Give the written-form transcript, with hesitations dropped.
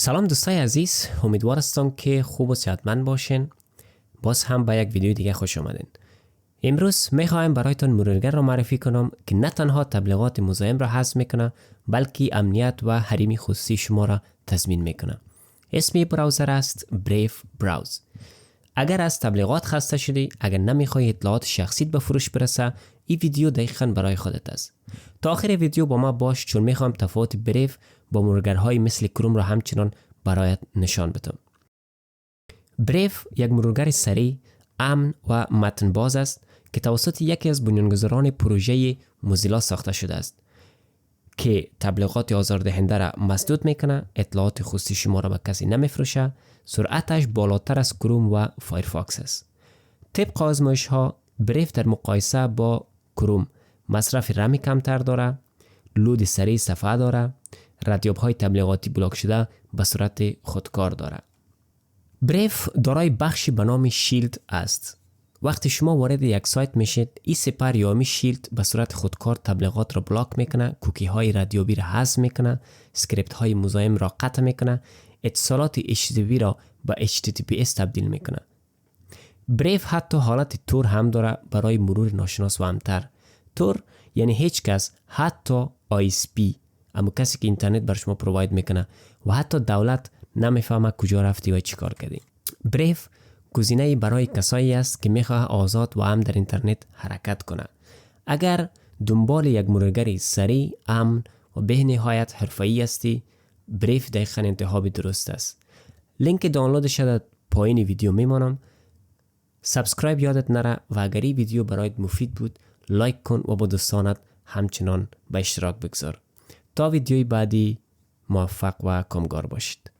سلام دوستای عزیز، امیدوار هستم که خوب و صحتمند باشین. باز هم به یک ویدیو دیگه خوش آمدین. امروز میخوایم برایتان مرورگر را معرفی کنم که نه تنها تبلیغات مزاحم را حذف میکنه، بلکه امنیت و حریم خصوصی شما را تضمین میکنه. اسم براوزر است بریف براوز. اگر از تبلیغات خسته شدی، اگر نمیخوای اطلاعات شخصیت به فروش برسه، این ویدیو دقیقا برای خودت است. تا آخر ویدیو با ما باش، چون میخوام تفاوت بریف با مرورگرهای مثل کنیم را همچنان برایت نشان بدم. بریف یک مرورگر سریع، امن و متن باز است که توسط یکی از بنیانگذاران پروژه موزیلا ساخته شده است که تبلیغات آزاردهنده را مسدود میکنه، اطلاعات خصوصی شما را به کسی نمیفروشه، سرعتش بالاتر از کروم و فایرفاکس است. طبق آزمایش ها بریف در مقایسه با کروم مصرف رم کمتر داره، لود سریع صفحه داره، ردیاب های تبلیغاتی بلاک شده به صورت خودکار داره. بریف دارای بخشی به نام شیلد است. وقتی شما وارد یک سایت میشید، این سپر یا می شیلد به صورت خودکار تبلیغات را بلاک میکنه، کوکی های ردیابی را حذف میکنه، اسکریپت های مزاحم را قطع میکنه، اتصالات HTTP را به HTTPS تبدیل میکنه. بریف حتی حالت تور هم داره برای مرور ناشناس و امتر. تور یعنی هیچ کس، حتی ISP، اما کسی که اینترنت بر شما پروواید میکنه، و حتی دولت نمیفهمه کجا رفتی و چیکار کردی. بریف گزینه برای کسایی است که میخواه آزاد و امن در اینترنت حرکت کنه. اگر دنبال یک مرورگر سریع، امن و به نهایت حرفه‌ای هستی، بریف دقیقا انتخاب درست است. لینک دانلودش در پایین ویدیو میمانم. سابسکرایب یادت نره و اگر این ویدیو برایت مفید بود، لایک کن و با دوستانت همچنان به اشتراک بگذار. تا ویدیوی بعدی موفق و کامگار باشید.